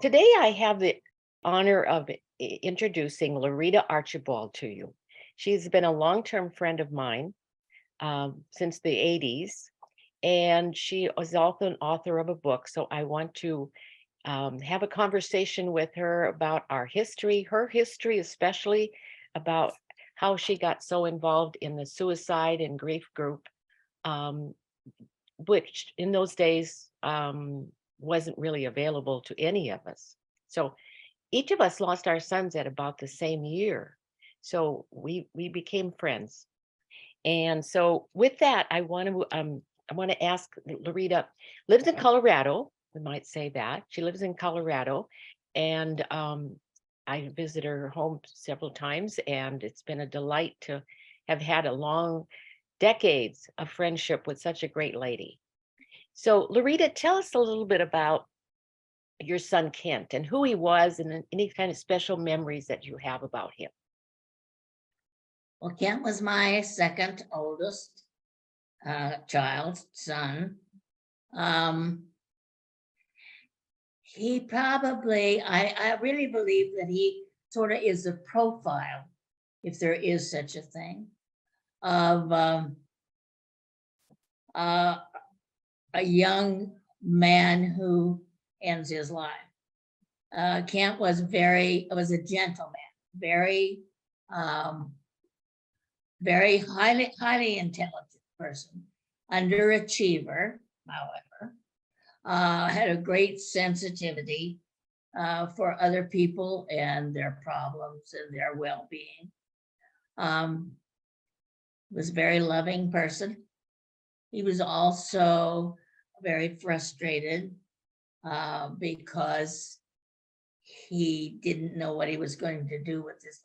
Today I have the honor of introducing LaRita Archibald to you. She's been a long-term friend of mine since the 80s, and she is also an author of a book. So I want to have a conversation with her about our history, her history, especially about how she got so involved in the suicide and grief group, um, which in those days wasn't really available to any of us. So each of us lost our sons at about the same year. So we became friends. And so with that, I want to ask LaRita lives in Colorado. We might say that. She lives in Colorado. And I visited her home several times, and it's been a delight to have had a long decades of friendship with such a great lady. So LaRita, tell us a little bit about your son Kent and who he was and any kind of special memories that you have about him. Well, Kent was my second oldest son. He probably, I really believe that he sort of is a profile, if there is such a thing, of a young man who ends his life. Kent was a gentleman, very, very highly intelligent person, underachiever, however, had a great sensitivity for other people and their problems and their well-being. Was a very loving person. He was also very frustrated because he didn't know what he was going to do with his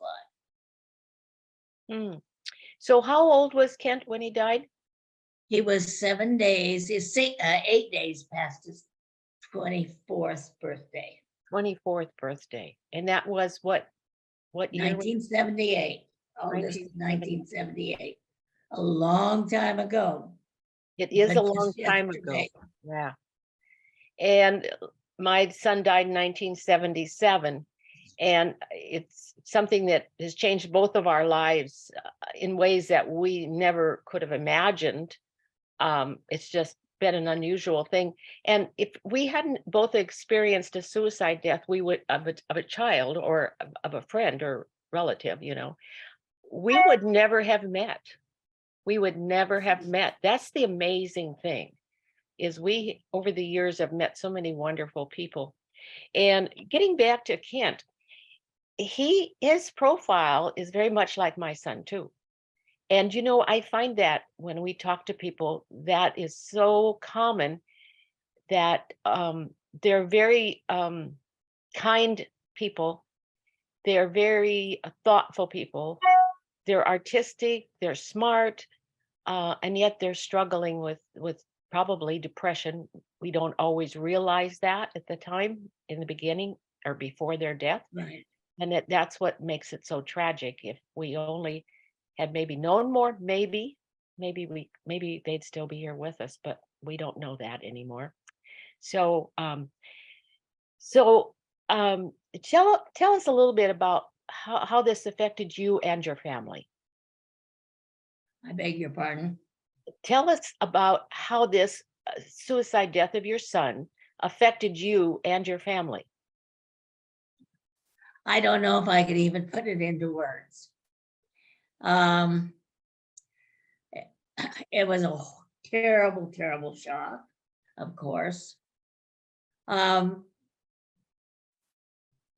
life. So how old was Kent when he died? He was 7 days, 8 days past his 24th birthday. 24th birthday. And that was what year? 1978. August 1978. A long time ago. It is a long time ago. Yeah. And my son died in 1977. And it's something that has changed both of our lives in ways that we never could have imagined. It's just been an unusual thing. And if we hadn't both experienced a suicide death, we would of a child or of a friend or relative, we would never have met. We would never have met. That's the amazing thing, is we over the years have met so many wonderful people. And getting back to Kent, his profile is very much like my son too. And I find that when we talk to people, that is so common, that they're very kind people. They're very thoughtful people. They're artistic, they're smart, and yet they're struggling with probably depression. We don't always realize that at the time, in the beginning or before their death. Right. And that's what makes it so tragic. If we only had maybe known more, maybe they'd still be here with us, but we don't know that anymore. So tell us a little bit about how this affected you and your family. I beg your pardon? Tell us about how this suicide death of your son affected you and your family. I don't know if I could even put it into words. It was a terrible, terrible shock, of course.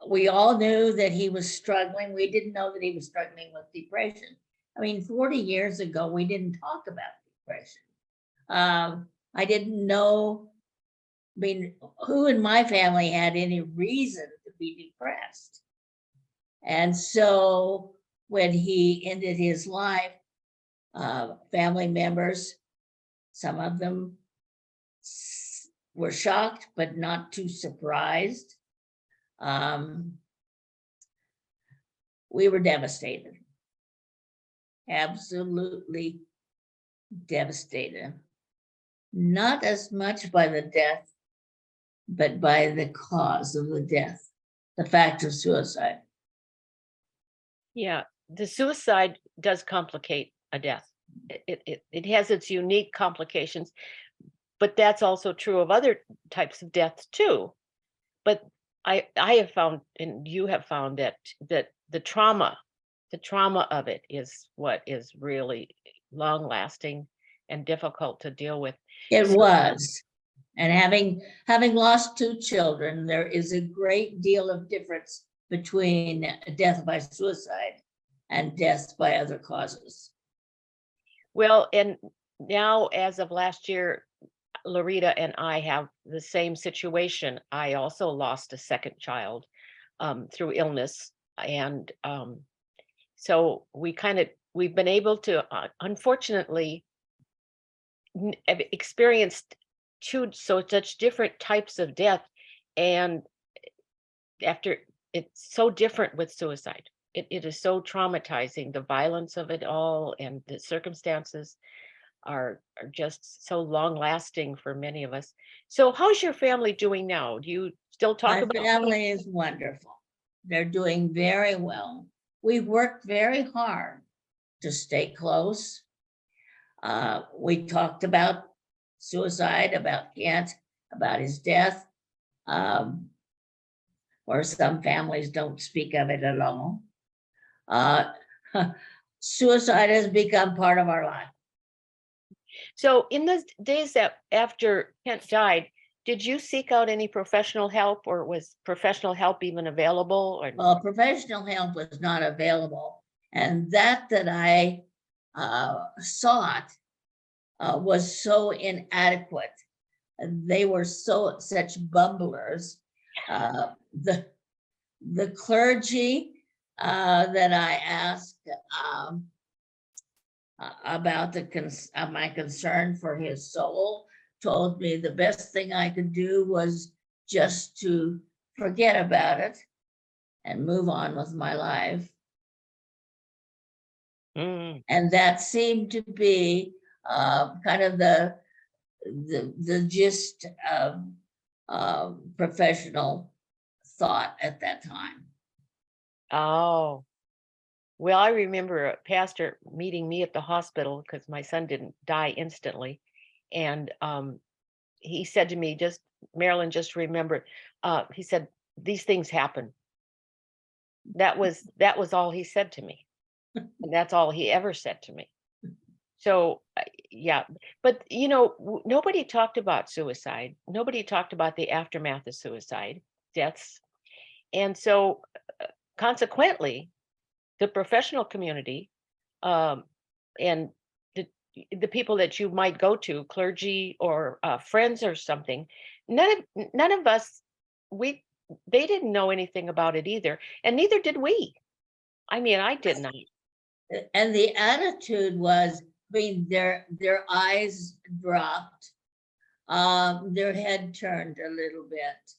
We all knew that he was struggling. We didn't know that he was struggling with depression. I mean, 40 years ago, we didn't talk about depression. I didn't know, who in my family had any reason to be depressed? And so when he ended his life, family members, some of them were shocked, but not too surprised. We were devastated, absolutely devastated. Not as much by the death but by the cause of the death, the fact of suicide. Yeah, the suicide does complicate a death. It has its unique complications, but that's also true of other types of deaths too. But I have found, and you have found that the trauma of it is what is really long lasting and difficult to deal with. It So- was. And having lost two children, there is a great deal of difference between death by suicide and death by other causes. Well, and now as of last year, LaRita and I have the same situation. I also lost a second child through illness. And so we've been able to, unfortunately, have experienced such different types of death. And after, it's so different with suicide. It is so traumatizing, the violence of it all and the circumstances are just so long lasting for many of us. So how's your family doing now? Do you still talk My about family is wonderful. They're doing very well. We've worked very hard to stay close. We talked about suicide, about Kent, about his death. Or some families don't speak of it at all. Suicide has become part of our life. So in the days that after Kent died, did you seek out any professional help, or was professional help even available? Or Professional help was not available, and that I sought was so inadequate. They were such bumblers. The clergy that I asked about my concern for his soul told me the best thing I could do was just to forget about it and move on with my life. And that seemed to be kind of the gist of professional thought at that time. Oh, well, I remember a pastor meeting me at the hospital because my son didn't die instantly. And he said to me, Marilyn, just remember, he said, these things happen. That was all he said to me. And that's all he ever said to me. So, yeah, but nobody talked about suicide. Nobody talked about the aftermath of suicide, deaths. And so consequently, the professional community and the people that you might go to, clergy or friends or something, none of us, they didn't know anything about it either, and neither did we. I mean, I did not. And the attitude was, I mean, their eyes dropped, their head turned a little bit.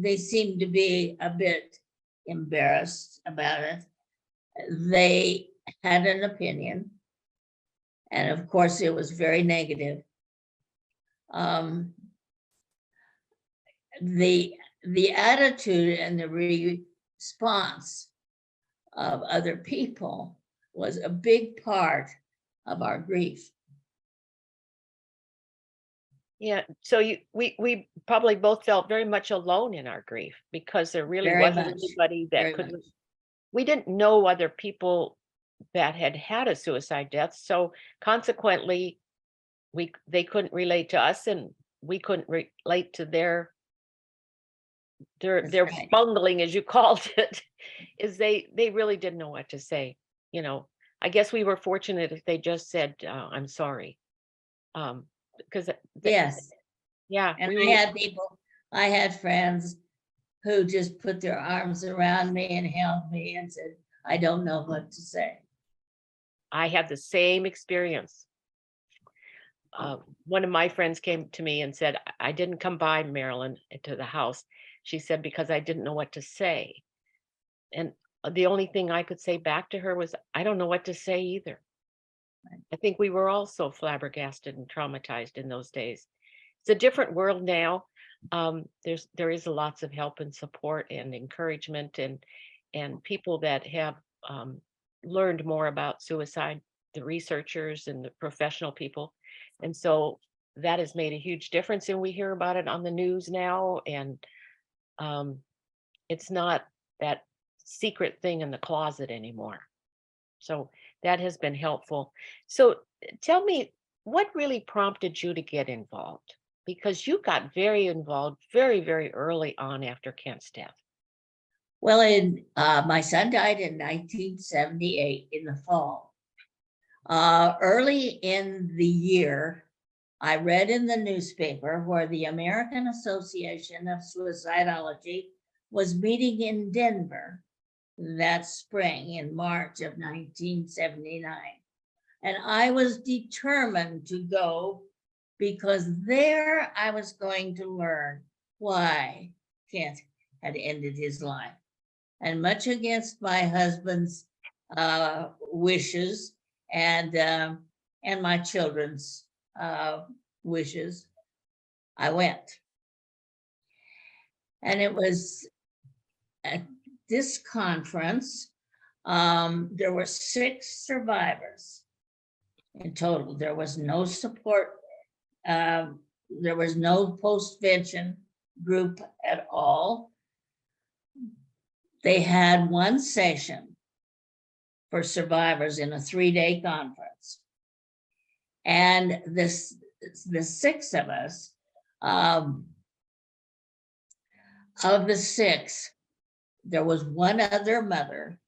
They seemed to be a bit embarrassed about it. They had an opinion, and of course it was very negative. The attitude and the response of other people was a big part of our grief. Yeah, so we probably both felt very much alone in our grief because there really Very wasn't much, anybody that very could. much. We didn't know other people that had a suicide death, so consequently, they couldn't relate to us, and we couldn't relate to their That's right. bungling, as you called it, is they really didn't know what to say. I guess we were fortunate if they just said, I'm sorry. Because Yes, yeah, and I had friends who just put their arms around me and held me and said, I don't know what to say. I had the same experience. One of my friends came to me and said, I didn't come by, Marilyn, to the house. She said, because I didn't know what to say. And the only thing I could say back to her was, I don't know what to say either. I think we were all so flabbergasted and traumatized in those days. it's a different world now. There is lots of help and support and encouragement, and people that have learned more about suicide, the researchers and the professional people. And so that has made a huge difference, and we hear about it on the news now, and it's not that secret thing in the closet anymore. So that has been helpful. So tell me, what really prompted you to get involved? Because you got very involved very, very early on after Kent's death. Well, my son died in 1978 in the fall. Early in the year, I read in the newspaper where the American Association of Suicidology was meeting in Denver that spring in March of 1979. And I was determined to go because there I was going to learn why Kent had ended his life. And much against my husband's wishes and my children's wishes, I went. And it was at this conference, there were 6 survivors in total. There was no support. There was no postvention group at all. They had one session for survivors in a 3-day conference. And the 6 of us, of the 6, there was one other mother,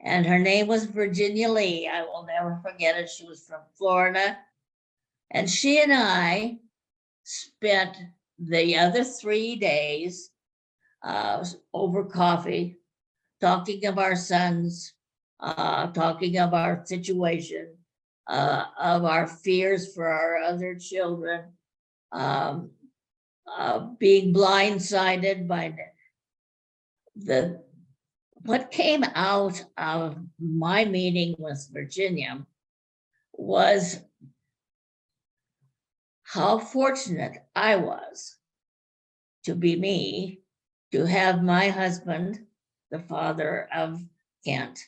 and her name was Virginia Lee. I will never forget it. She was from Florida. And she and I spent the other 3 days over coffee, talking of our sons, talking of our situation, of our fears for our other children, being blindsided by what came out of my meeting with Virginia was how fortunate I was to be me, to have my husband, the father of Kent,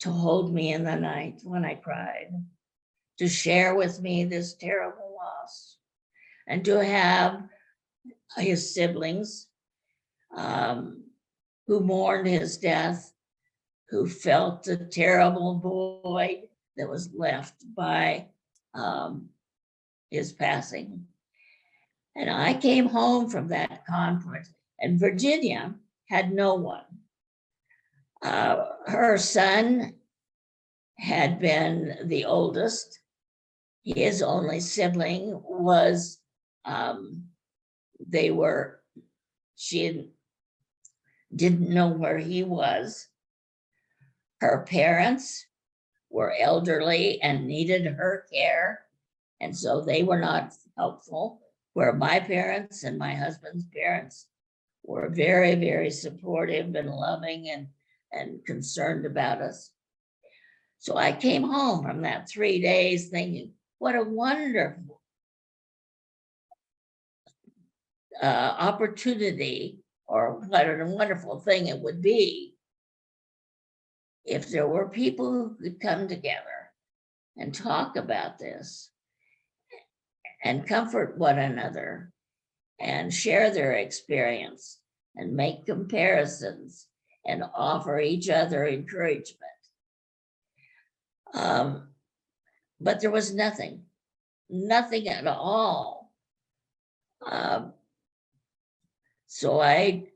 to hold me in the night when I cried, to share with me this terrible loss, and to have his siblings who mourned his death, who felt the terrible void that was left by his passing. And I came home from that conference, and Virginia had no one. Her son had been the oldest. His only sibling was, she didn't know where he was. Her parents were elderly and needed her care, and so they were not helpful, where my parents and my husband's parents were very, very supportive and loving and concerned about us. So I came home from that 3 days thinking, what a wonderful opportunity, or what a wonderful thing it would be if there were people who could come together and talk about this and comfort one another and share their experience and make comparisons and offer each other encouragement. But there was nothing at all. So I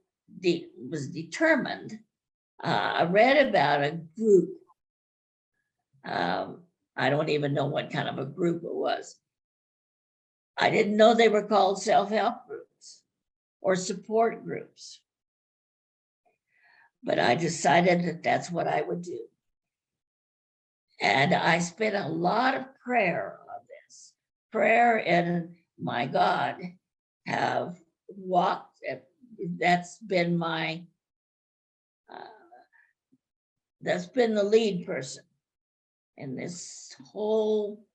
was determined. I read about a group. I don't even know what kind of a group it was. I didn't know they were called self-help groups or support groups. But I decided that that's what I would do. And I spent a lot of prayer on this. Prayer and my God have walked. That's been the lead person in this whole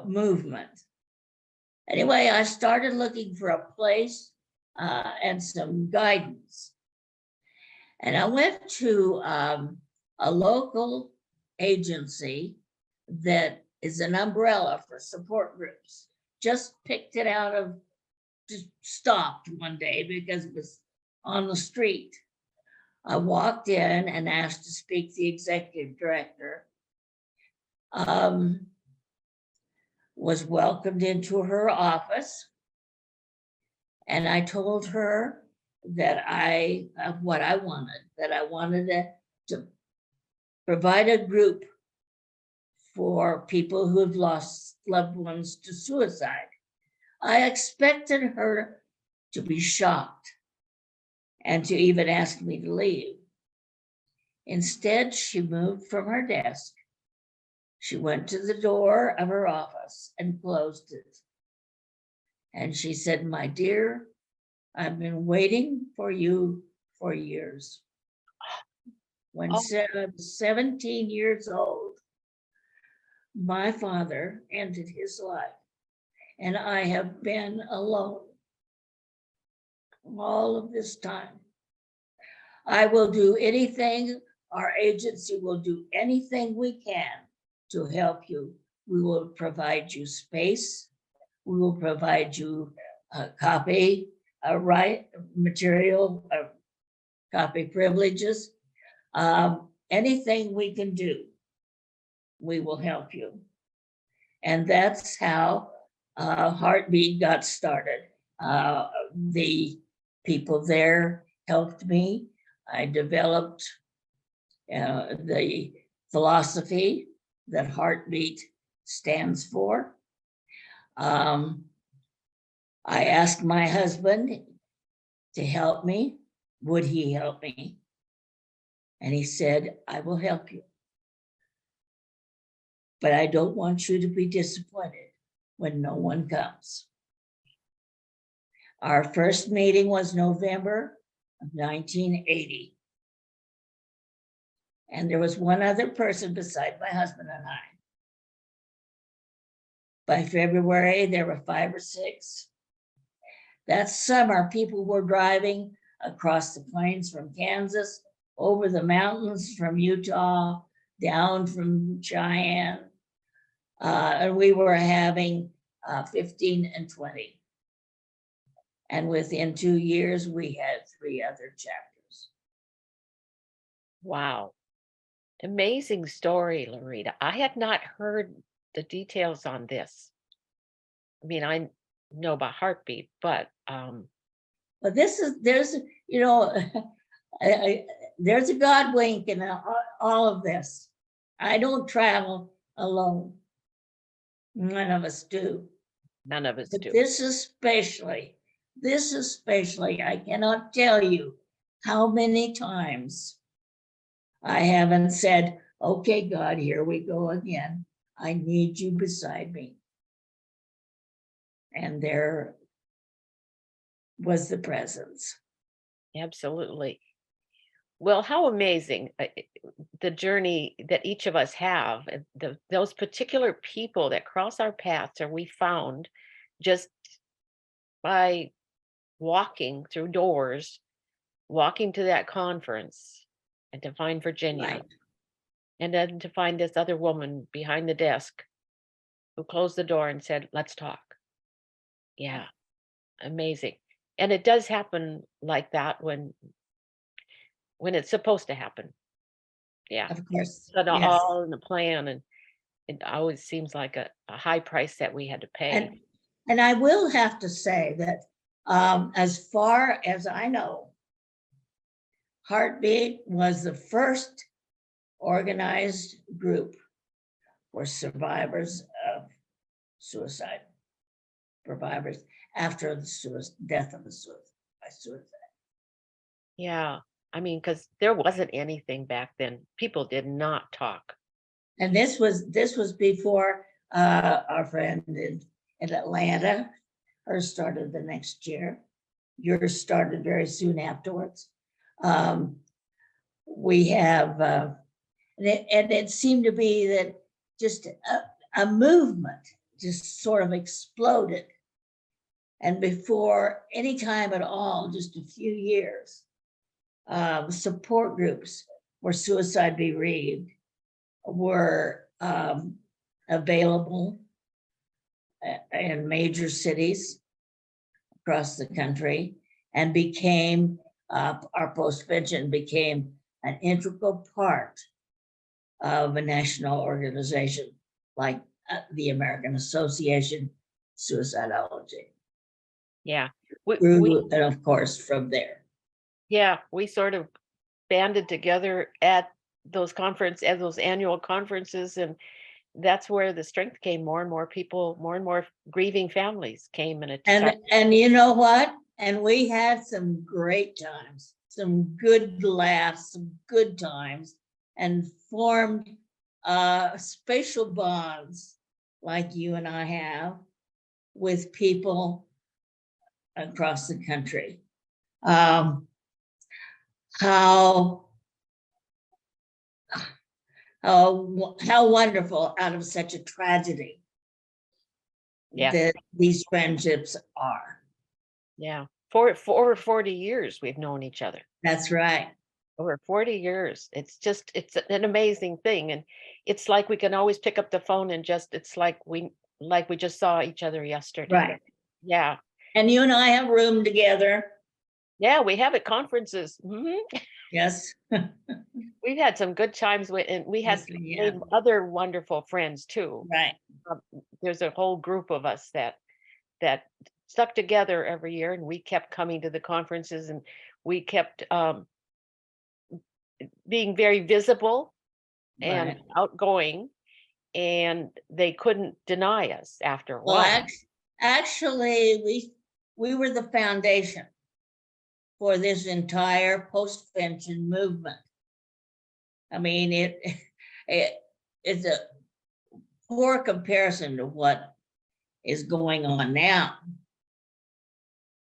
movement Anyway, I started looking for a place and some guidance. And I went to a local agency that is an umbrella for support groups. Just picked it out of, just stopped one day because it was on the street. I walked in and asked to speak to the executive director. Was welcomed into her office. And I told her that what I wanted, that I wanted to provide a group for people who have lost loved ones to suicide. I expected her to be shocked and to even ask me to leave. Instead, she moved from her desk. She went to the door of her office and closed it. And she said, "My dear, I've been waiting for you for years." When I was 17 years old, my father ended his life, and I have been alone all of this time. I will do anything, our agency will do anything we can to help you. We will provide you space. We will provide you a copy, a right material, copy privileges. Anything we can do, we will help you. And that's how Heartbeat got started. The people there helped me. I developed the philosophy that Heartbeat stands for. I asked my husband to help me. Would he help me? And he said, "I will help you. But I don't want you to be disappointed when no one comes." Our first meeting was November of 1980. And there was one other person beside my husband and I. By February, there were 5 or 6. That summer, people were driving across the plains from Kansas, over the mountains from Utah, down from Cheyenne. And we were having 15 and 20. And within 2 years, we had 3 other chapters. Wow. Amazing story, LaRita. I had not heard the details on this. I mean, I know about Heartbeat, but But there's there's a God wink in all of this. I don't travel alone. None of us do. none of us But do. this especially, I cannot tell you how many times I haven't said, "Okay, God, here we go again. I need you beside me." And there was the presence. Absolutely. Well, how amazing the journey that each of us have, and those particular people that cross our paths or we found just by walking through doors, walking to that conference, and to find Virginia, Right. and then to find this other woman behind the desk who closed the door and said, "Let's talk." Yeah, amazing. And it does happen like that when it's supposed to happen. Yeah. Of course. But Yes. all in the plan, and it always seems like a high price that we had to pay. And I will have to say that as far as I know, Heartbeat was the first organized group for survivors of suicide, survivors after the death of by suicide. Yeah. I mean, because there wasn't anything back then. People did not talk. And this was before our friend in Atlanta, hers started the next year. Yours started very soon afterwards. We have, and it seemed to be that just a movement just sort of exploded And before any time at all, just a few years, support groups for suicide bereaved were available in major cities across the country, and became our post-pension became an integral part of a national organization like the American Association Suicidology. Yeah. And of course, from there. Yeah, we sort of banded together at those annual conferences, and that's where the strength came. More and more people, more and more grieving families came and attacked. And you know what? And we had some great times, some good laughs, some good times, and formed spatial bonds like you and I have with people across the country. How wonderful out of such a tragedy that these friendships are. Yeah. For over 40 years, we've known each other. That's right. Over 40 years. It's an amazing thing. And it's like we can always pick up the phone and it's like we just saw each other yesterday. Right. Yeah. And you and I have roomed together. Yeah, we have at conferences. Yes. We've had some good times and we had made other wonderful friends too. Right. There's a whole group of us that stuck together every year, and we kept coming to the conferences, and we kept being very visible and outgoing, and they couldn't deny us after a while. Well, actually, we were the foundation for this entire post-pension movement. I mean, it's a poor comparison to what is going on now,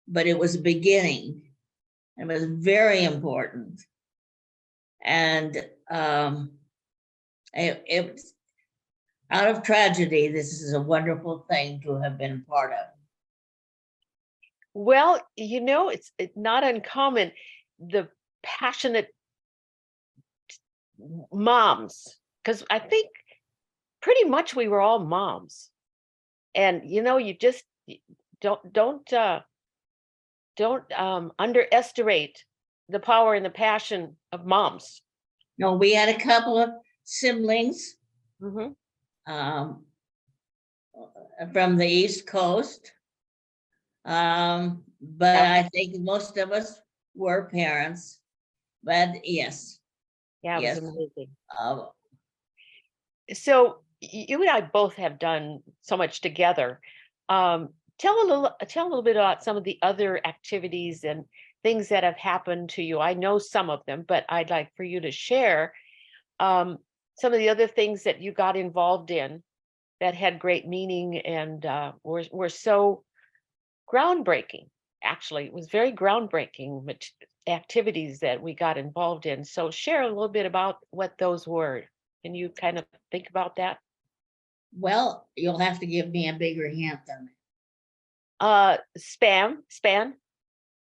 but it was a beginning. It was very important, and it was out of tragedy. This is a wonderful thing to have been part of. Well, it's not uncommon, the passionate moms, because I think pretty much we were all moms, and you just don't underestimate the power and the passion of moms. No, we had a couple of siblings Mm-hmm. From the East Coast. But I think most of us were parents. But yes. Yeah, it was amazing. Uh, So you and I both have done so much together. Tell a little bit about some of the other activities and things that have happened to you. I know some of them, but I'd like for you to share some of the other things that you got involved in that had great meaning and were so groundbreaking. Actually, it was very groundbreaking activities that we got involved in. So share a little bit about what those were. Can you kind of think about that? Well, you'll have to give me a bigger hint than that. SPAN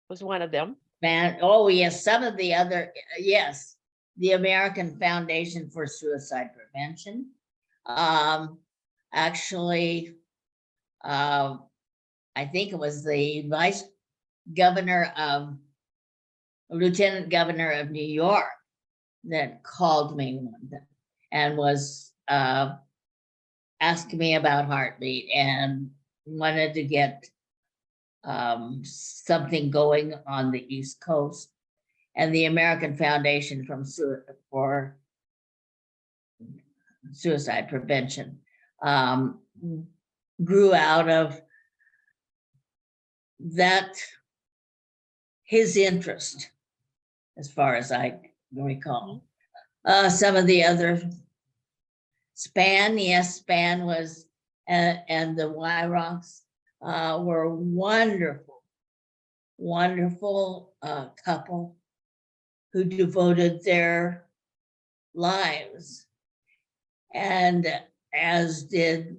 was one of them. Oh, yes. Some of the other, yes. The American Foundation for Suicide Prevention. Actually, I think it was the Lieutenant Governor of New York that called me and was asking me about Heartbeat and wanted to get something going on the East Coast. And the American Foundation for Suicide Prevention grew out of that, his interest, as far as I recall. Some of the other SPAN, yes, SPAN was, and the YROCs were wonderful couple who devoted their lives, and as did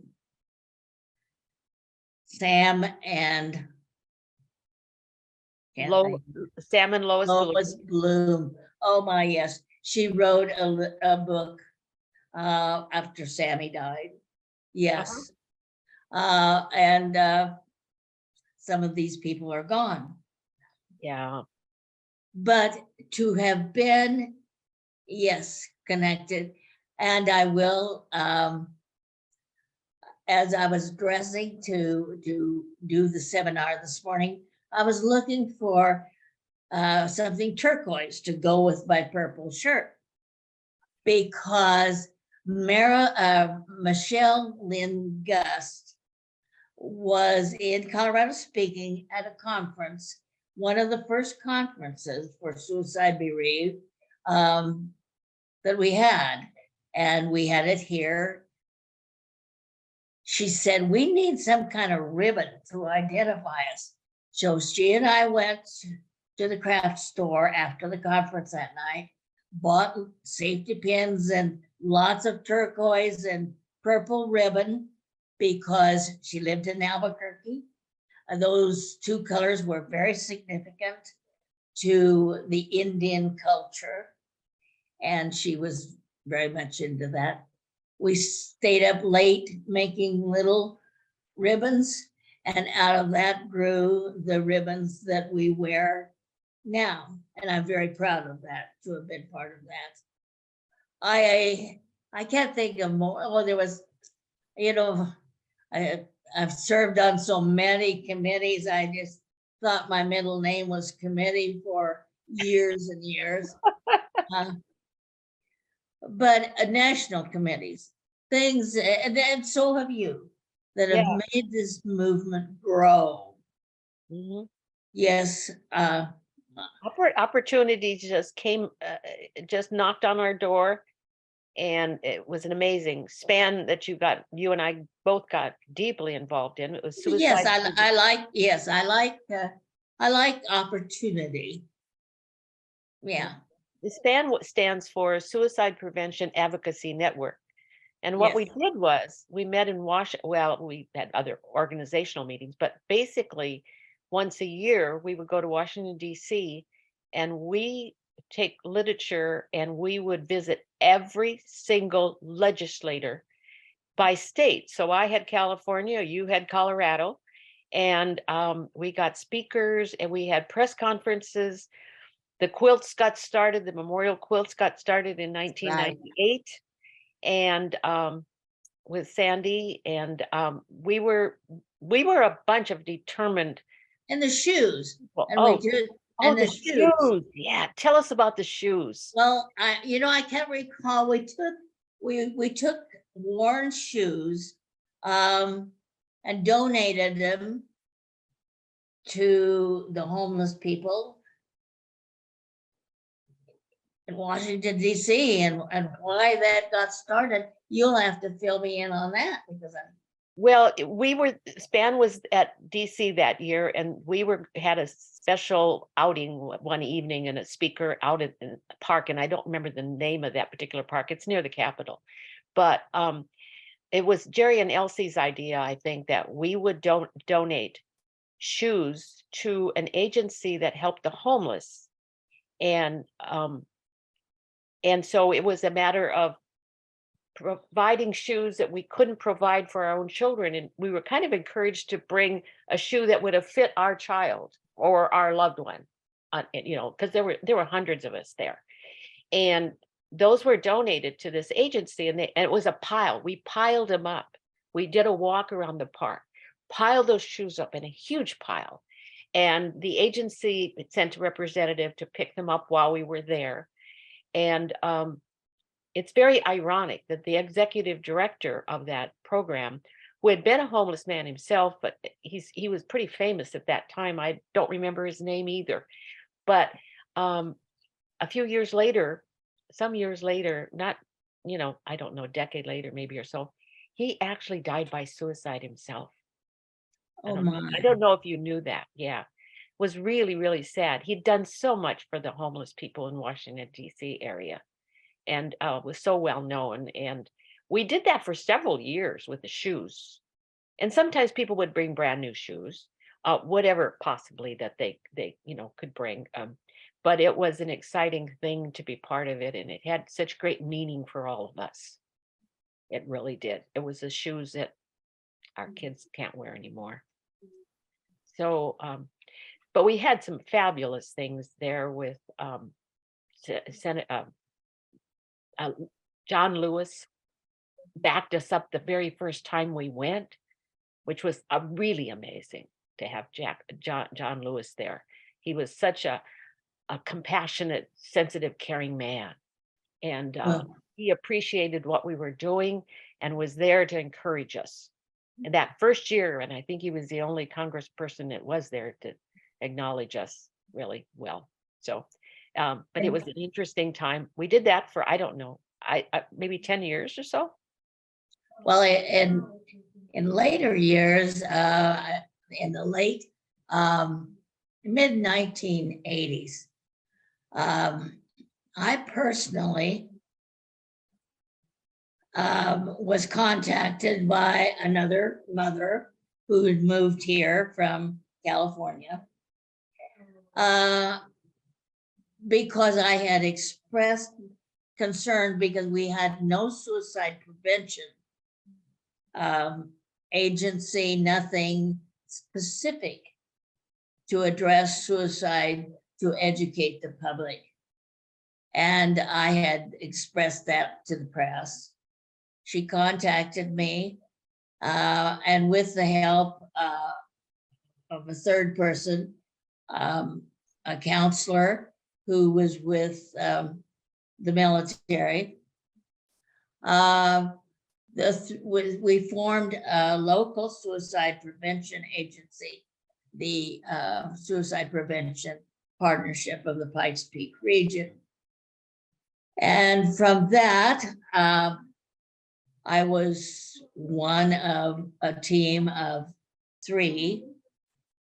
Sam and Salmon Lois Bloom. Lois Bloom. Oh my, yes. She wrote a book after Sammy died. Yes. And some of these people are gone. Yeah. But to have been, yes, connected. And I will, as I was dressing to do the seminar this morning, I was looking for something turquoise to go with my purple shirt, because Michelle Lynn Gust was in Colorado speaking at a conference, one of the first conferences for suicide bereaved that we had, and we had it here. She said, we need some kind of ribbon to identify us. So she and I went to the craft store after the conference that night, bought safety pins and lots of turquoise and purple ribbon, because she lived in Albuquerque. Those two colors were very significant to the Indian culture, and she was very much into that. We stayed up late making little ribbons, and out of that grew the ribbons that we wear now. And I'm very proud of that, to have been part of that. I can't think of more. Oh, there was, I've served on so many committees. I just thought my middle name was committee for years and years. But national committees, things, and so have you, that have made this movement grow. Mm-hmm. Yes. Opportunities just came, just knocked on our door, and it was an amazing span that you and I both got deeply involved in. It was suicide. Yes, I like opportunity. Yeah. The SPAN stands for Suicide Prevention Advocacy Network. And what we did was we met in Washington. Well, we had other organizational meetings, but basically once a year we would go to Washington, D.C., and we take literature and we would visit every single legislator by state. So I had California, you had Colorado, and we got speakers and we had press conferences. The quilts got started, the memorial quilts got started in 1998. And with Sandy, and we were a bunch of determined. And the shoes. And the shoes. Yeah, tell us about the shoes. Well, I can't recall. We took worn shoes and donated them to the homeless people in Washington, D.C. And why that got started, you'll have to fill me in on that, because SPAN was at DC that year, and we had a special outing one evening, and a speaker out in the park, and I don't remember the name of that particular park. It's near the Capitol, but it was Jerry and Elsie's idea, I think, that we would donate shoes to an agency that helped the homeless, and so it was a matter of providing shoes that we couldn't provide for our own children. And we were kind of encouraged to bring a shoe that would have fit our child or our loved one, because there were hundreds of us there. And those were donated to this agency, and it was a pile. We piled them up. We did a walk around the park, piled those shoes up in a huge pile. And the agency sent a representative to pick them up while we were there. And it's very ironic that the executive director of that program, who had been a homeless man himself, but he was pretty famous at that time. I don't remember his name either. But a few years later, some years later, not, I don't know, a decade later, maybe or so, he actually died by suicide himself. I don't know if you knew that. Yeah. It was really, really sad. He'd done so much for the homeless people in Washington, D.C. area. And was so well known. And we did that for several years with the shoes. And sometimes people would bring brand new shoes, whatever possibly that they could bring. But it was an exciting thing to be part of it, and it had such great meaning for all of us. It really did. It was the shoes that our kids can't wear anymore. So, but we had some fabulous things there with Senate John Lewis backed us up the very first time we went, which was really amazing to have John Lewis there. He was such a compassionate, sensitive, caring man. And he appreciated what we were doing and was there to encourage us. And that first year, and I think he was the only congressperson that was there to acknowledge us really well. So, but it was an interesting time. We did that for, I don't know, I maybe 10 years or so. Well, in later years, in the late mid 1980s, I personally was contacted by another mother who had moved here from California because I had expressed concern because we had no suicide prevention agency, nothing specific to address suicide, to educate the public. And I had expressed that to the press. She contacted me, and with the help of a third person, a counselor who was with the military, we formed a local suicide prevention agency, the Suicide Prevention Partnership of the Pikes Peak region. And from that, I was one of a team of 3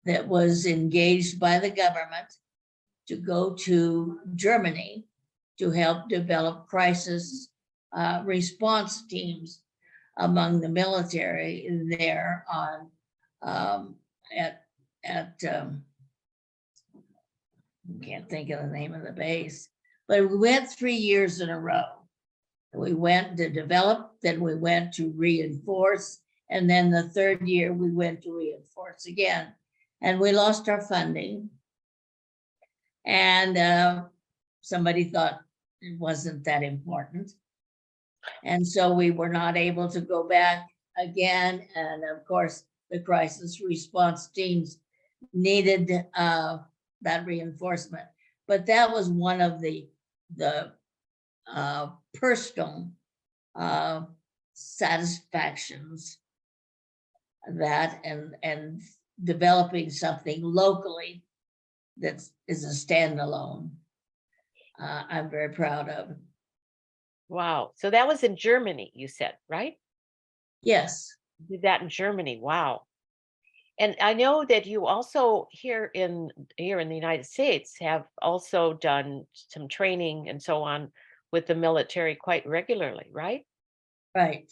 that was engaged by the government to go to Germany to help develop crisis response teams among the military there on can't think of the name of the base, but we went 3 years in a row. We went to develop, then we went to reinforce, and then the 3rd year we went to reinforce again. And we lost our funding. And somebody thought it wasn't that important. And so we were not able to go back again. And of course, the crisis response teams needed that reinforcement. But that was one of the personal satisfactions that and developing something locally that is a standalone. I'm very proud of. Wow. So that was in Germany, you said, right? Yes. You did that in Germany. Wow. And I know that you also here in the United States have also done some training and so on with the military quite regularly, right? Right.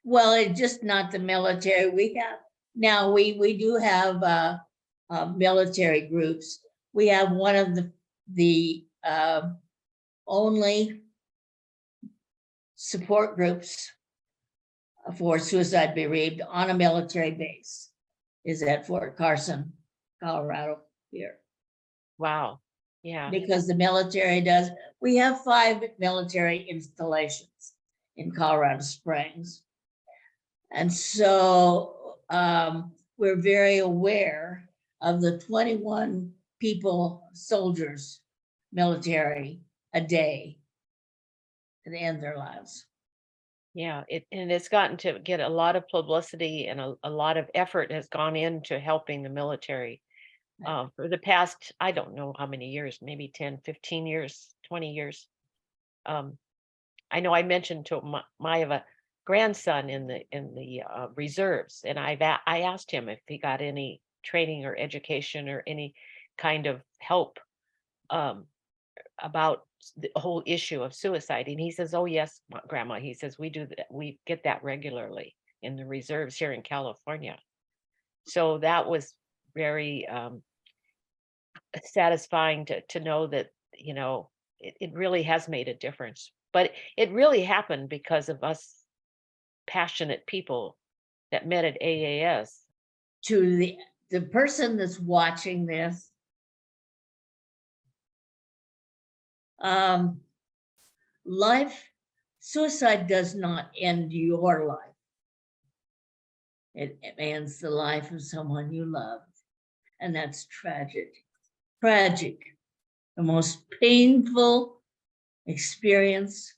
Well, it's just not the military. We have now we do have military groups. We have one of the only support groups for suicide bereaved on a military base is at Fort Carson, Colorado here. Wow. Yeah. Because the military does, we have 5 military installations in Colorado Springs. And so we're very aware of the 21 people, soldiers, military a day that end their lives. Yeah, and it's gotten to get a lot of publicity, and a lot of effort has gone into helping the military for the past, I don't know how many years, maybe 10, 15 years, 20 years. I know I mentioned to I have a grandson in the reserves, and I asked him if he got any training or education or any kind of help about the whole issue of suicide. And he says, oh yes, Grandma, he says, we do that, we get that regularly in the reserves here in California. So that was very satisfying to know that, you know, it really has made a difference. But it really happened because of us passionate people that met at AAS. To the person that's watching this, life, suicide does not end your life. It ends the life of someone you loved. And that's tragic. Tragic. The most painful experience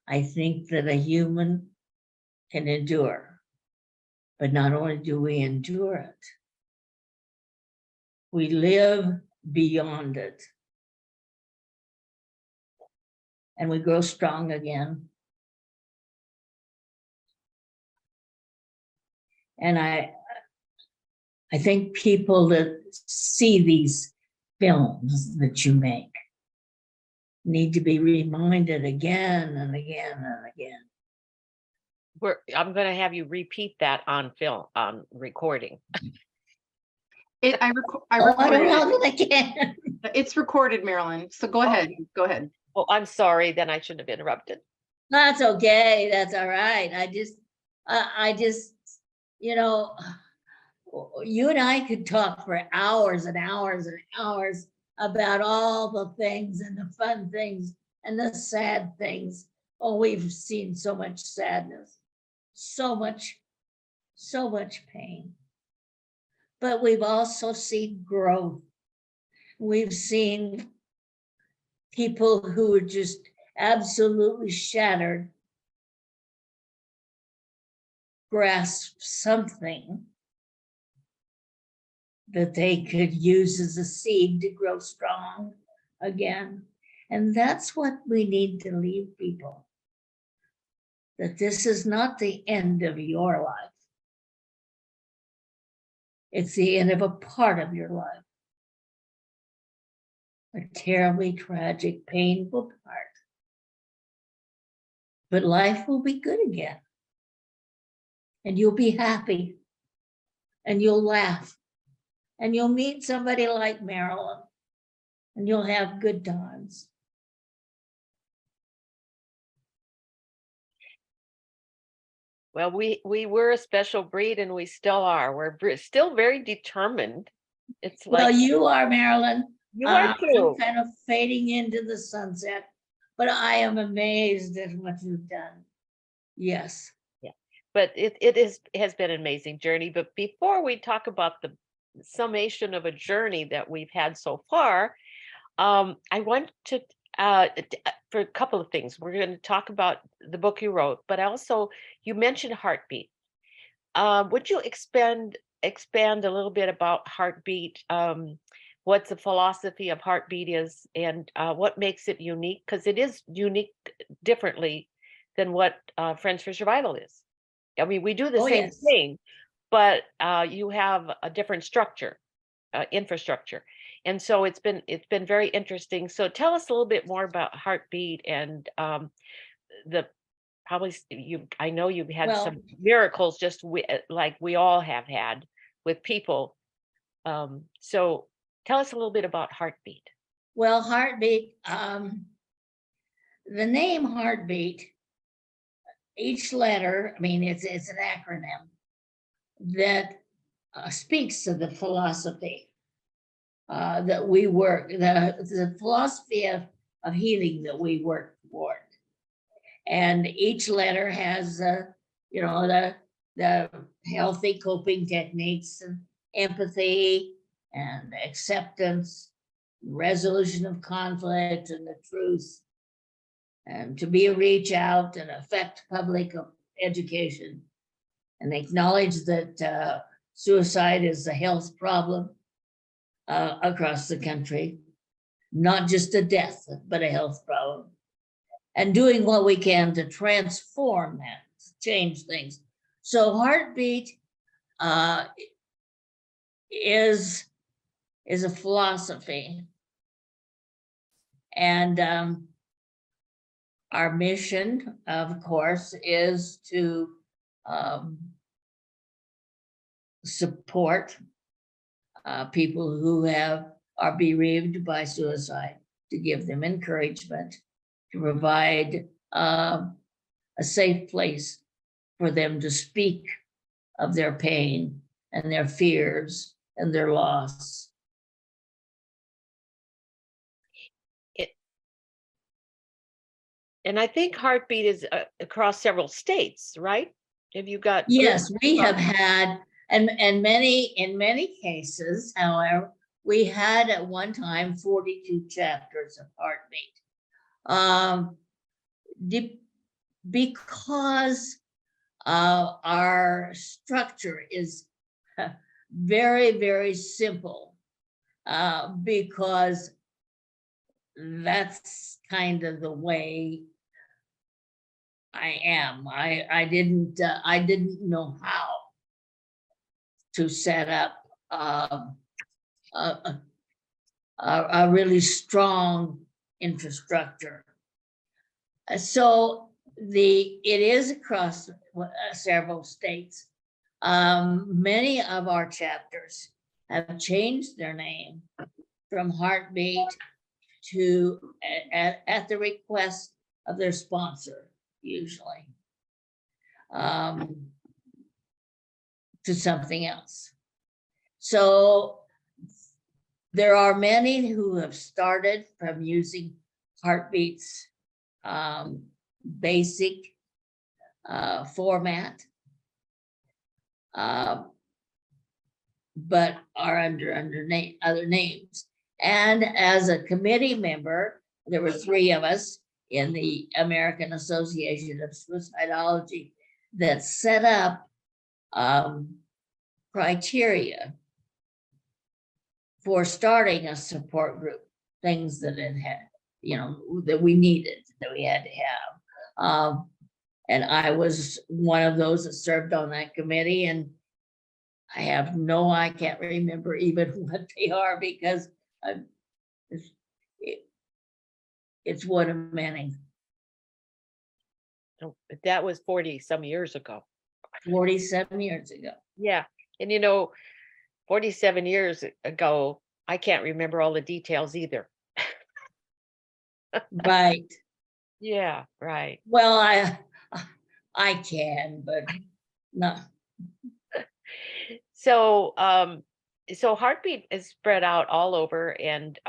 I think that a human can endure. But not only do we endure it, we live beyond it. And we grow strong again. And I think people that see these films that you make need to be reminded again and again and again. I'm going to have you repeat that on film, on recording. I Oh, I don't recorded know it. that I can. It's recorded, Marilyn. So go ahead. Go ahead. Oh, I'm sorry, then I shouldn't have interrupted. That's okay. That's all right. I just, you know, you and I could talk for hours and hours and hours about all the things and the fun things and the sad things. Oh, we've seen so much sadness, so much pain. But we've also seen growth. We've seen people who are just absolutely shattered grasp something that they could use as a seed to grow strong again. And that's what we need to leave people. That this is not the end of your life. It's the end of a part of your life. A terribly tragic, painful part. But life will be good again. And you'll be happy. And you'll laugh. And you'll meet somebody like Marilyn. And you'll have good times. Well, we were a special breed and we still are. We're still very determined. It's like, Well, you are, Marilyn. you are too. I'm kind of fading into the sunset, but I am amazed at what you've done. Yes. Yeah, but it has been an amazing journey. But before we talk about the summation of a journey that we've had so far, I want to for a couple of things. We're going to talk about the book you wrote, but also you mentioned Heartbeat. Would you expand a little bit about Heartbeat? What the philosophy of Heartbeat is, and what makes it unique? Because it is unique differently than what Friends for Survival is. I mean, we do the same Yes. thing, but you have a different structure, infrastructure. And so it's been very interesting. So tell us a little bit more about Heartbeat and the probably I know you've had some miracles just like we all have had with people. So tell us a little bit about Heartbeat. Well, Heartbeat, the name Heartbeat, each letter, I mean, it's an acronym that speaks to the philosophy that we work, the philosophy of healing that we work toward. And each letter has, you know, the healthy coping techniques and empathy and acceptance, resolution of conflict and the truth, and to be a reach out and affect public education and acknowledge that suicide is a health problem across the country, not just a death, but a health problem. And doing what we can to transform that, change things. So Heartbeat is a philosophy. And our mission, of course, is to support people who are bereaved by suicide, to give them encouragement, to provide a safe place for them to speak of their pain and their fears and their loss. And I think Heartbeat is across several states, right? Have you got? Yes, we have had, and in many cases, however, we had at one time 42 chapters of Heartbeat. Because our structure is very, very simple, because that's kind of the way I am. I didn't know how to set up a really strong infrastructure. So it is across several states. Many of our chapters have changed their name from Heartbeat to at the request of their sponsor, usually, to something else. So there are many who have started from using Heartbeat's basic format, but are under other names. And as a committee member, there were 3 of us in the American Association of Suicidology that set up criteria for starting a support group, things that it had, that we needed, that we had to have. And I was one of those that served on that committee, and I can't remember even what they are, because it's one of many. Oh, that was 40 some years ago. 47 years ago. Yeah. And 47 years ago, I can't remember all the details either. Right. Yeah, right. Well, I can, but no. So so Heartbeat is spread out all over, and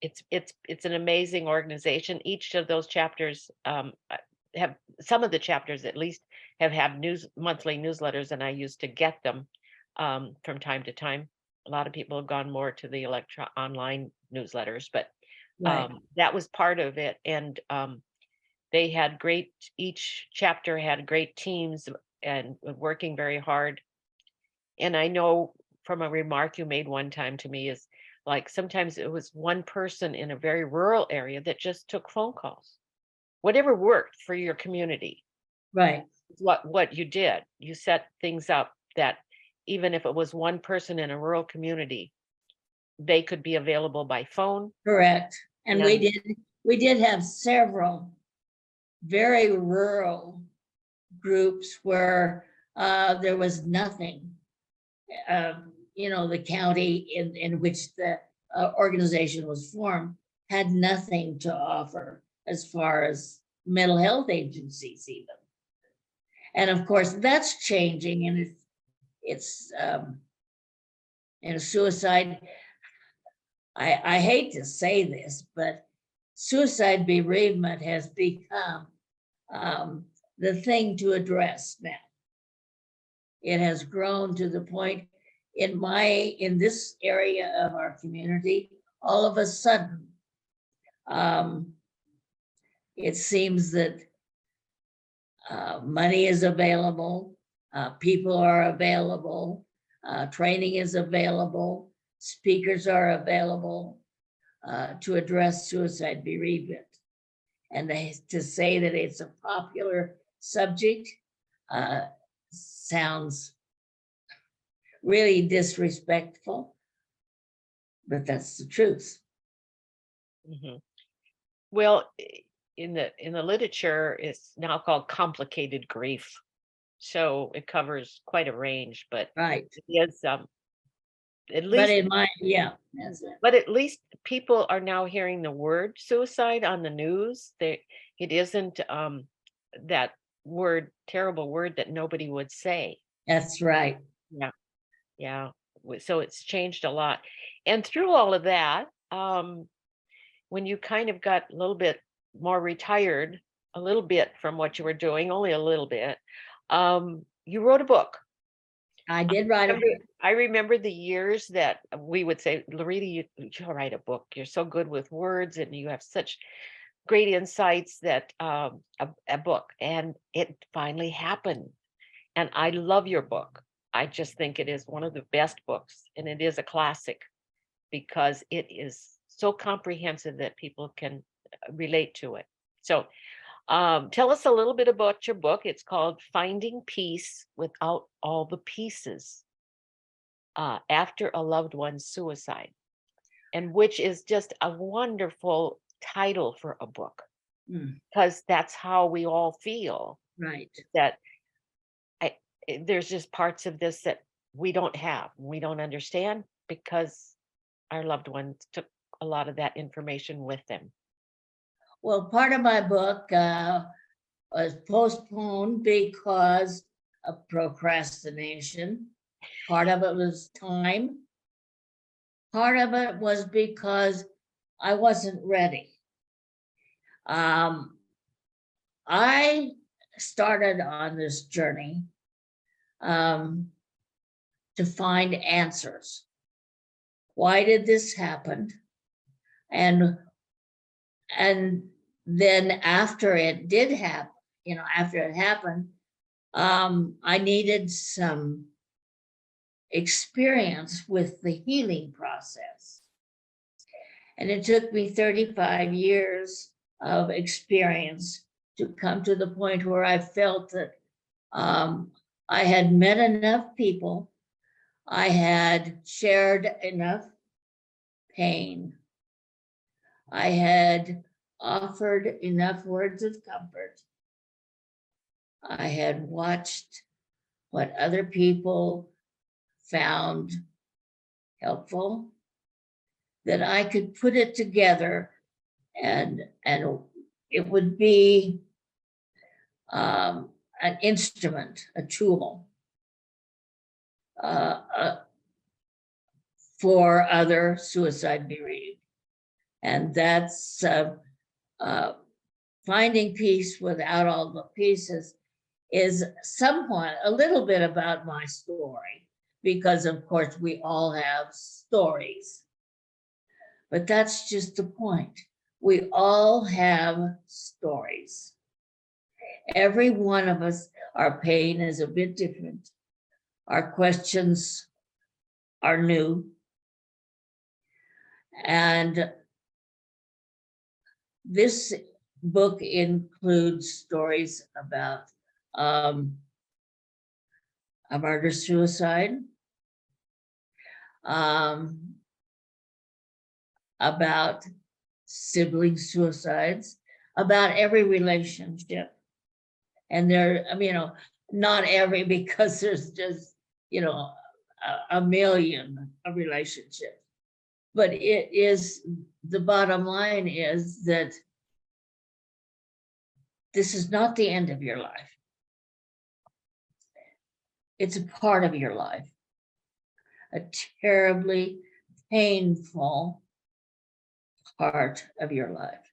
it's an amazing organization. Each of those chapters have, some of the chapters at least have had monthly newsletters, and I used to get them from time to time. A lot of people have gone more to the online newsletters, but Right. that was part of it. And they had each chapter had great teams and working very hard. And I know from a remark you made one time to me is, like, sometimes it was one person in a very rural area that just took phone calls. Whatever worked for your community, Right. what you did. You set things up that even if it was one person in a rural community, they could be available by phone. Correct. And Yeah. we did have several very rural groups where there was nothing. The county in which the organization was formed had nothing to offer as far as mental health agencies even. And of course, that's changing, and it's suicide. I hate to say this, but suicide bereavement has become the thing to address now. It has grown to the point in this area of our community, all of a sudden, it seems that money is available, people are available, training is available, speakers are available to address suicide bereavement. And to say that it's a popular subject sounds really disrespectful, but that's the truth. Mhm. Well, in the literature, it's now called complicated grief. so it covers quite a range, but right. it is, at But least, in my, yeah, that's it. but at least people are now hearing the word suicide on the news. It isn't, that word, terrible word that nobody would say. That's right. Yeah, yeah. So it's changed a lot. And through all of that, when you kind of got a little bit more retired, a little bit from what you were doing, only a little bit, you wrote a book. I did write a book. I remember the years that we would say, LaRita, you write a book. You're so good with words and you have such great insights that a book. And it finally happened. And I love your book. I just think it is one of the best books, and it is a classic because it is so comprehensive that people can relate to it. So tell us a little bit about your book. It's called Finding Peace Without All the Pieces After a Loved One's Suicide, and which is just a wonderful title for a book, because that's how we all feel, Right. that there's just parts of this that we don't have, we don't understand, because our loved ones took a lot of that information with them. Well, part of my book was postponed because of procrastination. Part of it was time. Part of it was because I wasn't ready. I started on this journey to find answers. Why did this happen? And then after it did happen, after it happened, I needed some experience with the healing process. And it took me 35 years of experience to come to the point where I felt that I had met enough people, I had shared enough pain, I had offered enough words of comfort, I had watched what other people found helpful, that I could put it together and it would be an instrument, a tool for other suicide bereaved. And that's Finding Peace Without All the Pieces is somewhat a little bit about my story, because of course we all have stories. But that's just the point. We all have stories. Every one of us, our pain is a bit different. Our questions are new. And this book includes stories about a murder-suicide, about sibling suicides, about every relationship. And there, not every, because there's just, a million of relationships. But it is, the bottom line is that this is not the end of your life. It's a part of your life, a terribly painful part of your life.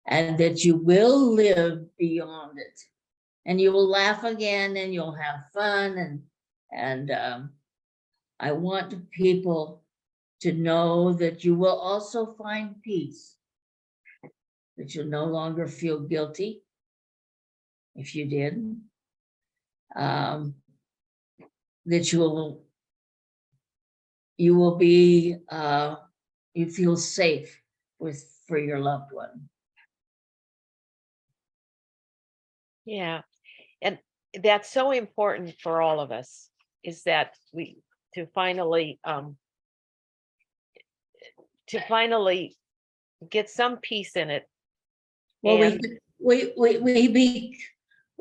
And that you will live beyond it. And you will laugh again, and you'll have fun. And I want people to know that you will also find peace. That you'll no longer feel guilty if you did. That you will be, you feel safe for your loved one. Yeah. And that's so important for all of us, is that to finally get some peace in it. Well, And we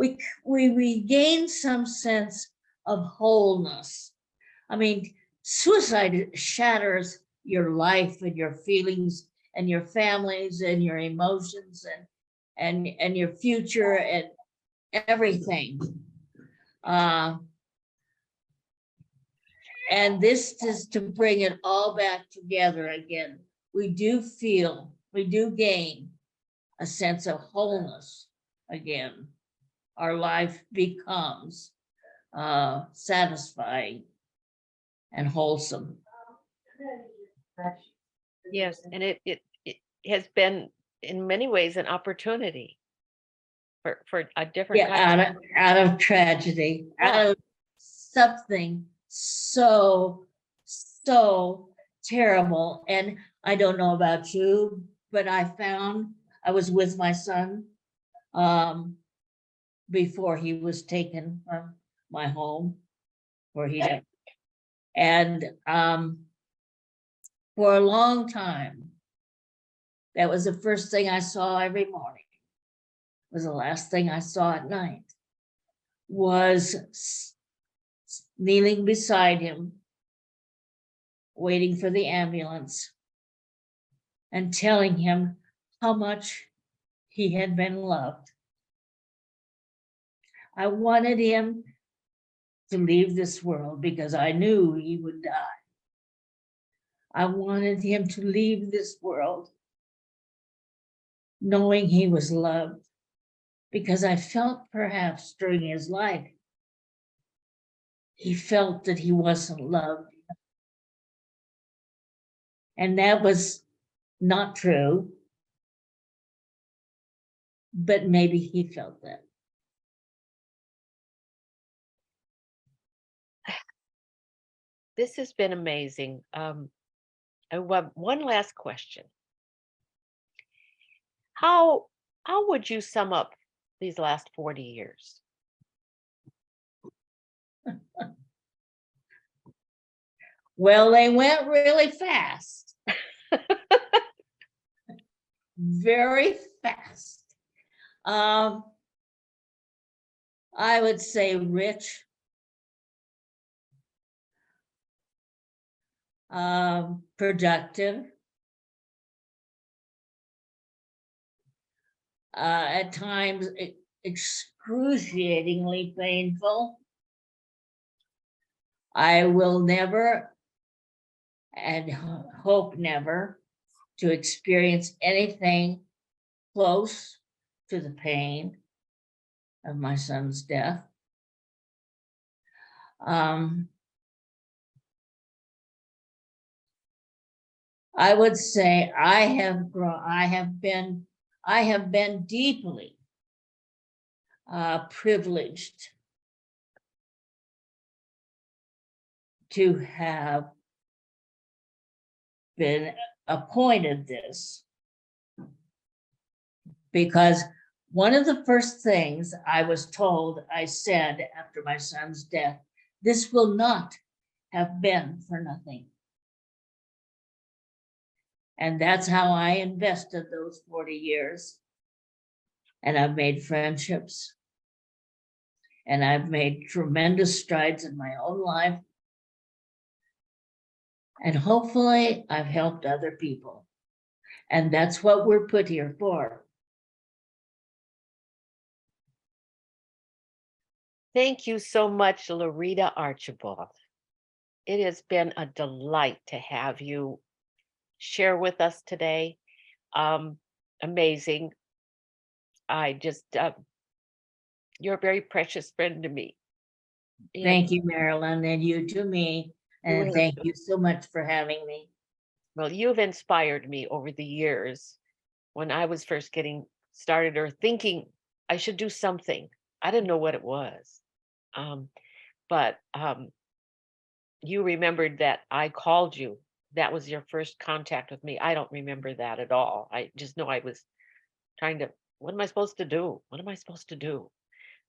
we regain some sense of wholeness. I mean, suicide shatters your life and your feelings and your families and your emotions and your future and everything. And this is to bring it all back together again. We do gain a sense of wholeness again. Our life becomes satisfying and wholesome. Yes, and it has been in many ways an opportunity for a different kind Yeah, out of tragedy, Yeah. out of something so terrible. And I don't know about you, but I was with my son before he was taken from my home where he died. And for a long time, that was the first thing I saw every morning. It was the last thing I saw at night. Was kneeling beside him, waiting for the ambulance, and telling him how much he had been loved. I wanted him to leave this world because I knew he would die. I wanted him to leave this world knowing he was loved, because I felt perhaps during his life, he felt that he wasn't loved. And that was not true, but maybe he felt that. This has been amazing. I have one last question. How would you sum up these last 40 years? Well, they went really fast. Very fast. I would say rich. Productive. At times excruciatingly painful. I will never, and hope never, to experience anything close to the pain of my son's death. I would say I have been deeply privileged to have been appointed this, because one of the first things I was told, I said after my son's death, this will not have been for nothing. And that's how I invested those 40 years. And I've made friendships. And I've made tremendous strides in my own life. And hopefully I've helped other people. And that's what we're put here for. Thank you so much, LaRita Archibald. It has been a delight to have you share with us today. Amazing. I just, you're a very precious friend to me. Thank you, Marilyn, and you to me. And thank you so much for having me. Well, you've inspired me over the years when I was first getting started or thinking I should do something. I didn't know what it was. But you remembered that I called you. That was your first contact with me. I don't remember that at all. I just know I was trying to, what am I supposed to do? What am I supposed to do?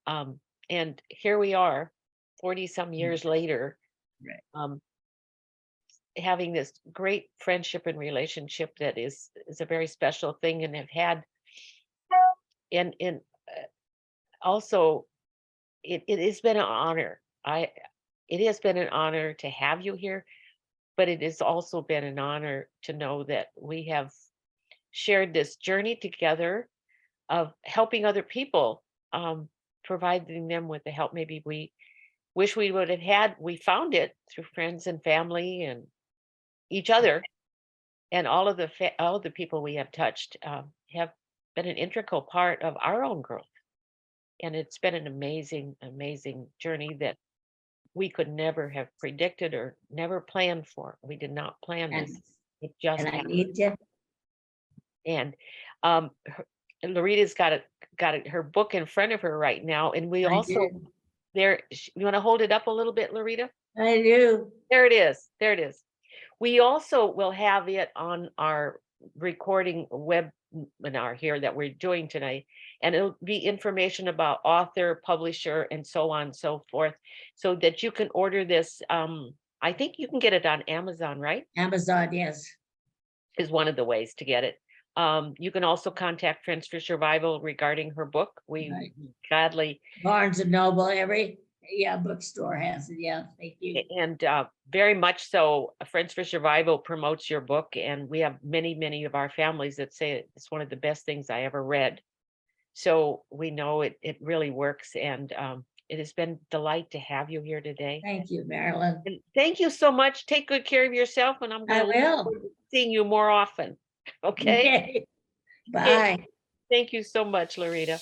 And here we are, 40 some years later, Right. Having this great friendship and relationship that is a very special thing, and have had in also, it has been an honor. It has been an honor to have you here, but it has also been an honor to know that we have shared this journey together of helping other people, providing them with the help maybe we wish we would have had. We found it through friends and family and each other, and all of the people we have touched have been an integral part of our own growth. And it's been an amazing, amazing journey that we could never have predicted or never planned for. We did not plan And, this. It just and I happened. need to, And Larita's got her book in front of her right now, and we I also do, you want to hold it up a little bit, Larita? I do. There it is. There it is. We also will have it on our recording webinar here that we're doing tonight, and it'll be information about author, publisher, and so on and so forth, so that you can order this. I think you can get it on Amazon, right? Amazon, yes. Is one of the ways to get it. You can also contact Friends for Survival regarding her book. We Right. gladly, Barnes and Noble, every, yeah, bookstore has it. Yeah, thank you. and very much so, Friends for Survival promotes your book, and we have many, many of our families that say it's one of the best things I ever read. So we know it really works, and it has been a delight to have you here today. Thank you, Marilyn. And thank you so much. Take good care of yourself, and I'm I going to look will. forward to seeing you more often. Okay? Okay. Bye. Thank you so much, LaRita.